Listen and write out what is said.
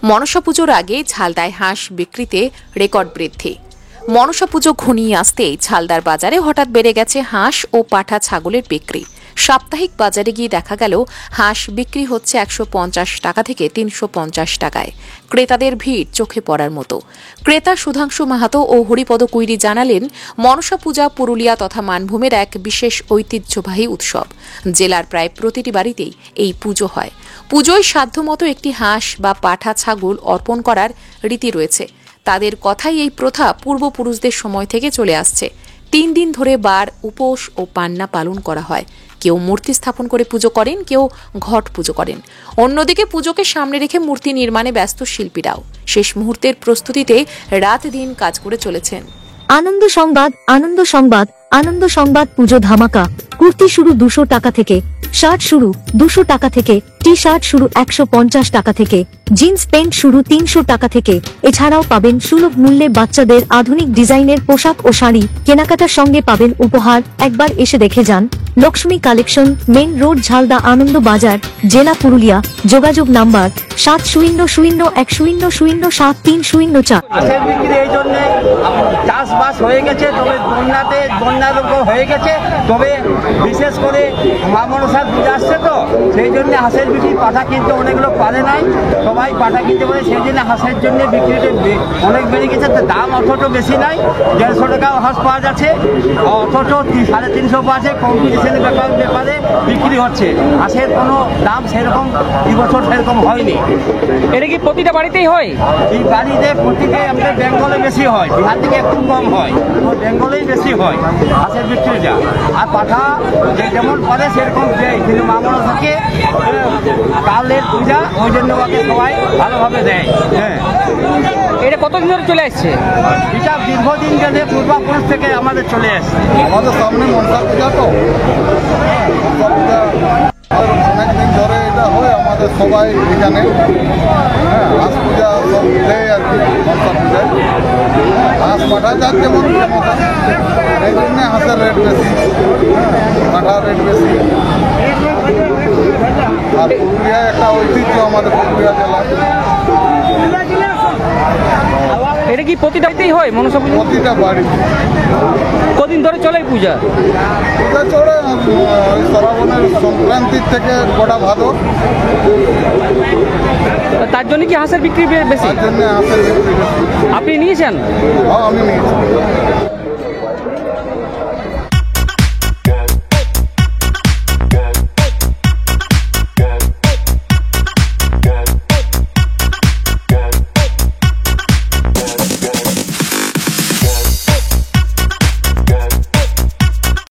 মনসা পুজোর আগে ঝালদায় হাঁস বিক্রিতে রেকর্ড বৃদ্ধি। মনসা পুজো ঘনিয়ে আসতেই ঝালদার বাজারে হঠাৎ বেড়ে গেছে হাঁস ও পাঠা ছাগলের বিক্রি। সাপ্তাহিক বাজারে গিয়ে দেখা গেল হাঁস বিক্রি হচ্ছে 150 টাকা থেকে 350 টাকায়। ক্রেতাদের ভিড় চোখে পড়ার মতো। ক্রেতা সুধাংশু মাহাতো ও হরিপদ কুইরি জানালেন, মনসা পূজা পুরুলিয়া তথা মানভূমের এক বিশেষ ঐতিহ্যবাহী উৎসব। জেলার প্রায় প্রতিটি বাড়িতেই এই পুজো হয়। পুজোয় সাধ্যমতো একটি হাঁস বা পাঠা ছাগল অর্পণ করার রীতি রয়েছে। তাদের কথাই এই প্রথা পূর্বপুরুষদের সময় থেকে চলে আসছে। 3 দিন ধরে বার, উপোস ও পান্না পালন করা হয়। কেউ মূর্তি স্থাপন করে পুজো করেন, কেউ ঘট পুজো করেন। অন্যদিকে পুজোকে সামনে রেখে মূর্তি নির্মাণে ব্যস্ত শিল্পীরাও শেষ মুহূর্তের প্রস্তুতিতে রাত দিন কাজ করে চলেছেন। আনন্দ সংবাদ, আনন্দ সংবাদ, আনন্দ সংবাদ। পুজো ধামাকা। কুর্তি শুরু 200 টাকা থেকে, শার্ট শুরু 200 টাকা থেকে, টি শার্ট শুরু 150 টাকা থেকে, জিন্স প্যান্ট শুরু 300 টাকা থেকে। এছাড়াও পাবেন সুলভ মূল্যে বাচ্চাদের আধুনিক ডিজাইনের পোশাক ও শাড়ি। কেনাকাটার সঙ্গে পাবেন উপহার। একবার এসে দেখে যান। Lakshmi collection, main road, Jhalda, Ananda Bazar, জেলা পুরুলিয়া। যোগাযোগ নাম্বার 700100073004। হাঁসের বিক্রি এই জন্যে চাষবাস হয়ে গেছে, তবে বন্যার হয়ে গেছে, তবে বিশেষ করে মা মনসার পূজা আসছে তো সেই জন্য হাঁসের বিক্রি। পাঠা কিনতে অনেক লোক পারে নাই, সবাই পাঠা কিনতে পারে, সেই জন্য হাঁসের জন্য বিক্রিটা অনেক বেড়ে গেছে। দাম অথচ বেশি নাই, 150 টাকা হাঁস পাওয়া যাচ্ছে, অথচ 350 পাওয়া যায়। কম্পিটিশনের ব্যাপারে বিক্রি হচ্ছে। হাঁসের কোনো দাম সেরকম এবছর সেরকম হয়নি। এটা কি প্রতিটা বাড়িতেই হয়? এই বাড়িতে প্রতিটা আমাদের বেঙ্গলে বেশি হয়, বিহার থেকে একটু কম হয়, বেঙ্গলেই বেশি হয় হাঁসের বিক্রিটা। আর পাঠা যে যেমন পারে সেরকম দেয়, কিন্তু মা মনসাকে কালের পূজা, ওই জন্য ওকে সবাই ভালোভাবে দেয়। হ্যাঁ, এটা কতদিন ধরে চলে আসছে? এটা দীর্ঘদিন গেলে পূর্বাপুরুষ থেকে আমাদের চলে আসছে। আমাদের সামনে মনসা পূজা তো মনসা পূজা অনেকদিন ধরে এটা হয় আমাদের সবাই এখানে। হ্যাঁ, হাঁস পূজা সব দেয় আর কি। মনসা পূজায় হাঁস পাঠা যার যেমন ক্ষমতা, এই জন্যে হাঁসের রেট বেশি, পাঠার রেট বেশি। আর পুরুলিয়ায় একটা ঐতিহ্য আমাদের পুরুলিয়া জেলা। এটা কি প্রতিটা বাড়িতেই হয় মনসা পূজা? প্রতিটা বাড়িতে। কদিন ধরে চলে পূজা? পূজা চলে ওই শ্রাবণের সংক্রান্তির থেকে গোটা ভাদর। তার জন্য কি হাঁসের বিক্রি বেশি? তার জন্য হাঁসের বিক্রি বেশি। আপনি নিয়েছেন? হ্যাঁ, আমি নিয়েছি।